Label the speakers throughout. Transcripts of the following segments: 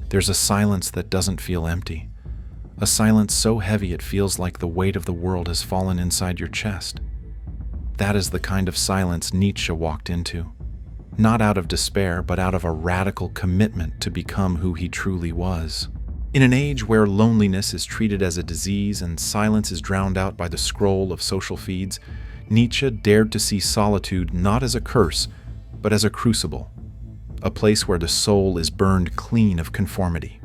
Speaker 1: There's a silence that doesn't feel empty. A silence so heavy it feels like the weight of the world has fallen inside your chest. That is the kind of silence Nietzsche walked into. Not out of despair, but out of a radical commitment to become who he truly was. In an age where loneliness is treated as a disease and silence is drowned out by the scroll of social feeds, Nietzsche dared to see solitude not as a curse, but as a crucible. A place where the soul is burned clean of conformity.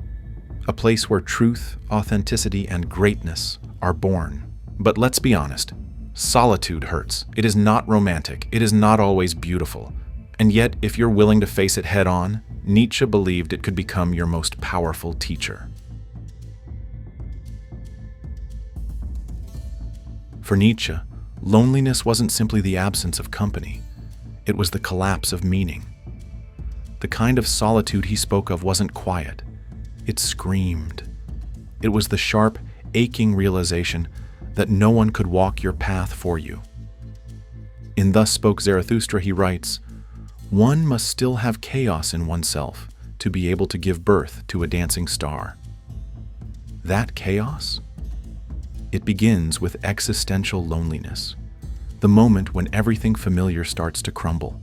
Speaker 1: A place where truth, authenticity, and greatness are born. But let's be honest, solitude hurts. It is not romantic. It is not always beautiful. And yet, if you're willing to face it head-on, Nietzsche believed it could become your most powerful teacher. For Nietzsche, loneliness wasn't simply the absence of company. It was the collapse of meaning. The kind of solitude he spoke of wasn't quiet. It screamed. It was the sharp, aching realization that no one could walk your path for you. In Thus Spoke Zarathustra, he writes, "One must still have chaos in oneself to be able to give birth to a dancing star." That chaos? It begins with existential loneliness, the moment when everything familiar starts to crumble.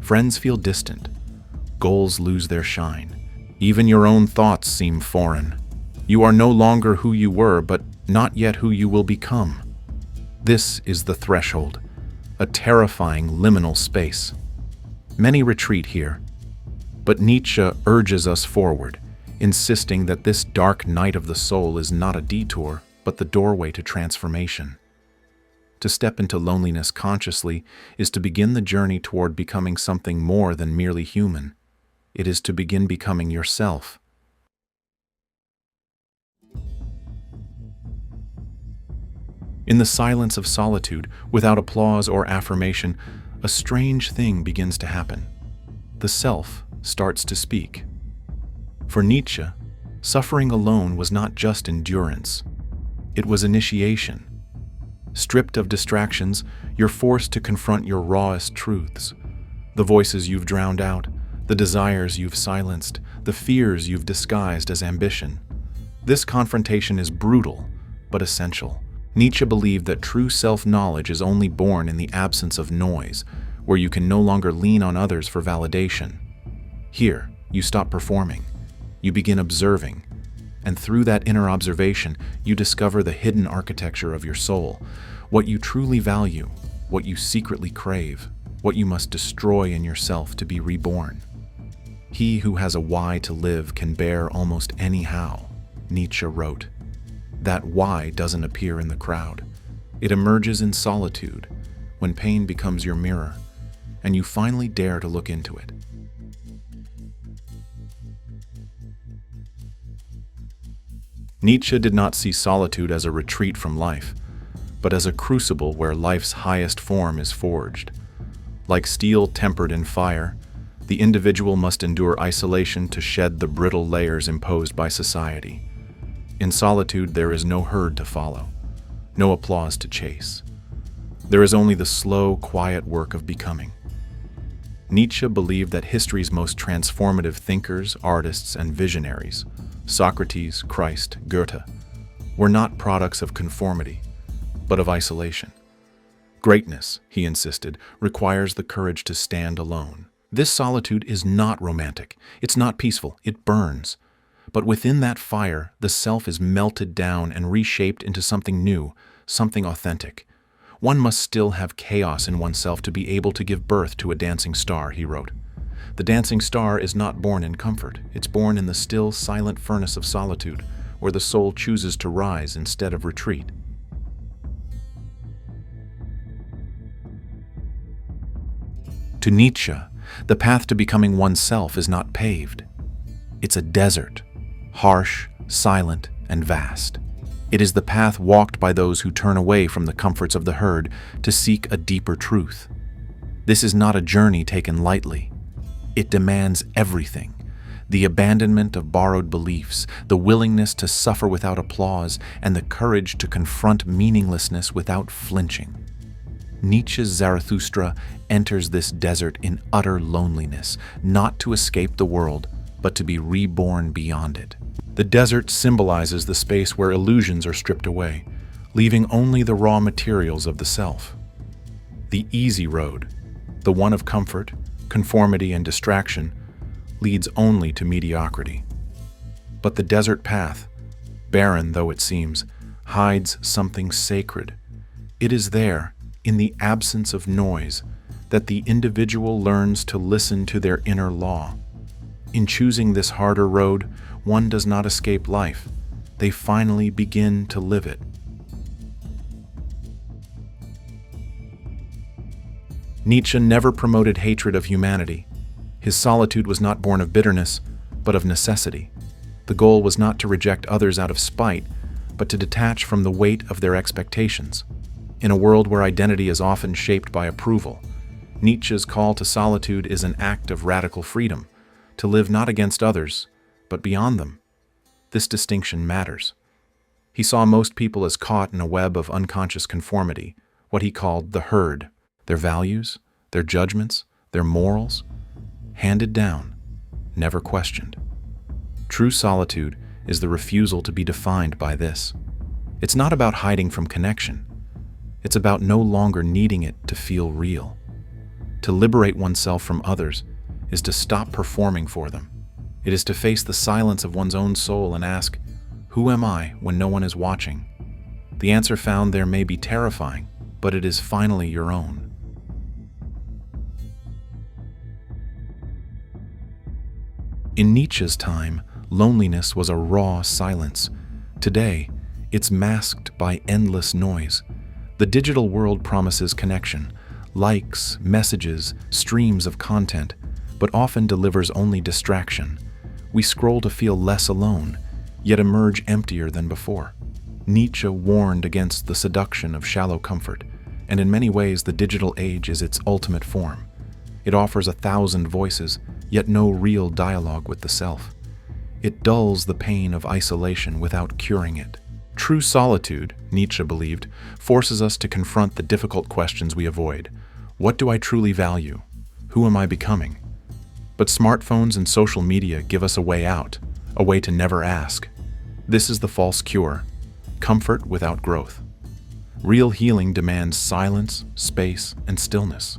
Speaker 1: Friends feel distant. Goals lose their shine. Even your own thoughts seem foreign. You are no longer who you were, but not yet who you will become. This is the threshold, a terrifying liminal space. Many retreat here, but Nietzsche urges us forward, insisting that this dark night of the soul is not a detour, but the doorway to transformation. To step into loneliness consciously is to begin the journey toward becoming something more than merely human. It is to begin becoming yourself. In the silence of solitude, without applause or affirmation, a strange thing begins to happen. The self starts to speak. For Nietzsche, suffering alone was not just endurance. It was initiation. Stripped of distractions, you're forced to confront your rawest truths. The voices you've drowned out, the desires you've silenced, the fears you've disguised as ambition. This confrontation is brutal, but essential. Nietzsche believed that true self-knowledge is only born in the absence of noise, where you can no longer lean on others for validation. Here, you stop performing. You begin observing. And through that inner observation, you discover the hidden architecture of your soul, what you truly value, what you secretly crave, what you must destroy in yourself to be reborn. He who has a why to live can bear almost any how, Nietzsche wrote. That why doesn't appear in the crowd. It emerges in solitude, when pain becomes your mirror, and you finally dare to look into it. Nietzsche did not see solitude as a retreat from life, but as a crucible where life's highest form is forged. Like steel tempered in fire, the individual must endure isolation to shed the brittle layers imposed by society. In solitude, there is no herd to follow, no applause to chase. There is only the slow, quiet work of becoming. Nietzsche believed that history's most transformative thinkers, artists, and visionaries, Socrates, Christ, Goethe, were not products of conformity, but of isolation. Greatness, he insisted, requires the courage to stand alone. This solitude is not romantic. It's not peaceful. It burns. But within that fire, the self is melted down and reshaped into something new, something authentic. One must still have chaos in oneself to be able to give birth to a dancing star, he wrote. The dancing star is not born in comfort. It's born in the still, silent furnace of solitude, where the soul chooses to rise instead of retreat. To Nietzsche, the path to becoming oneself is not paved. It's a desert, harsh, silent, and vast. It is the path walked by those who turn away from the comforts of the herd to seek a deeper truth. This is not a journey taken lightly. It demands everything: the abandonment of borrowed beliefs, the willingness to suffer without applause, and the courage to confront meaninglessness without flinching. Nietzsche's Zarathustra enters this desert in utter loneliness, not to escape the world, but to be reborn beyond it. The desert symbolizes the space where illusions are stripped away, leaving only the raw materials of the self. The easy road, the one of comfort, conformity, and distraction, leads only to mediocrity. But the desert path, barren though it seems, hides something sacred. It is there, in the absence of noise, that the individual learns to listen to their inner law. In choosing this harder road, one does not escape life. They finally begin to live it. Nietzsche never promoted hatred of humanity. His solitude was not born of bitterness, but of necessity. The goal was not to reject others out of spite, but to detach from the weight of their expectations. In a world where identity is often shaped by approval, Nietzsche's call to solitude is an act of radical freedom, to live not against others, but beyond them. This distinction matters. He saw most people as caught in a web of unconscious conformity, what he called the herd, their values, their judgments, their morals, handed down, never questioned. True solitude is the refusal to be defined by this. It's not about hiding from connection. It's about no longer needing it to feel real. To liberate oneself from others is to stop performing for them. It is to face the silence of one's own soul and ask, "Who am I when no one is watching?" The answer found there may be terrifying, but it is finally your own. In Nietzsche's time, loneliness was a raw silence. Today, it's masked by endless noise. The digital world promises connection, likes, messages, streams of content, but often delivers only distraction. We scroll to feel less alone, yet emerge emptier than before. Nietzsche warned against the seduction of shallow comfort, and in many ways the digital age is its ultimate form. It offers 1,000 voices, yet no real dialogue with the self. It dulls the pain of isolation without curing it. True solitude, Nietzsche believed, forces us to confront the difficult questions we avoid. What do I truly value? Who am I becoming? But smartphones and social media give us a way out, a way to never ask. This is the false cure, comfort without growth. Real healing demands silence, space, and stillness.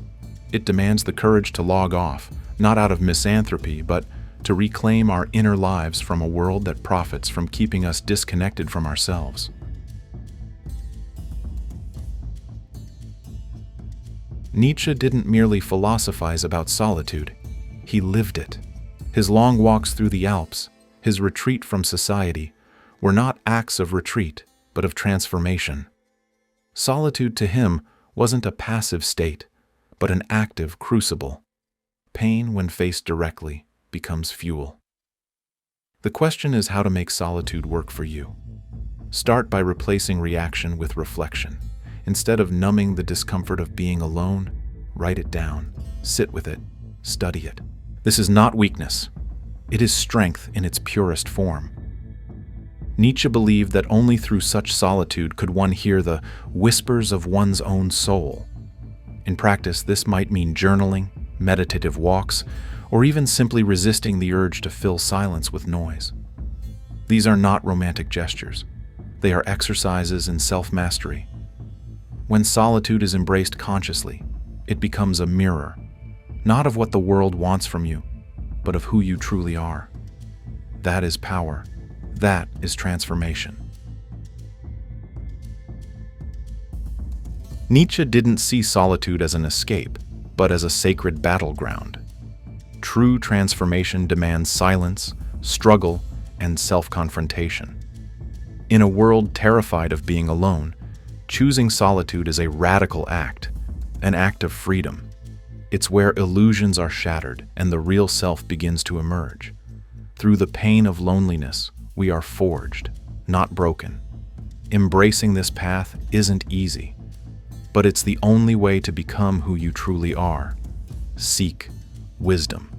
Speaker 1: It demands the courage to log off, not out of misanthropy, but to reclaim our inner lives from a world that profits from keeping us disconnected from ourselves. Nietzsche didn't merely philosophize about solitude, he lived it. His long walks through the Alps, his retreat from society, were not acts of retreat, but of transformation. Solitude to him wasn't a passive state, but an active crucible. Pain, when faced directly, becomes fuel. The question is how to make solitude work for you. Start by replacing reaction with reflection. Instead of numbing the discomfort of being alone, write it down, sit with it, study it. This is not weakness. It is strength in its purest form. Nietzsche believed that only through such solitude could one hear the whispers of one's own soul. In practice, this might mean journaling, meditative walks, or even simply resisting the urge to fill silence with noise. These are not romantic gestures. They are exercises in self-mastery. When solitude is embraced consciously, it becomes a mirror, not of what the world wants from you, but of who you truly are. That is power. That is transformation. Nietzsche didn't see solitude as an escape, but as a sacred battleground. True transformation demands silence, struggle, and self-confrontation. In a world terrified of being alone, choosing solitude is a radical act, an act of freedom. It's where illusions are shattered and the real self begins to emerge. Through the pain of loneliness, we are forged, not broken. Embracing this path isn't easy, but it's the only way to become who you truly are. Seek wisdom.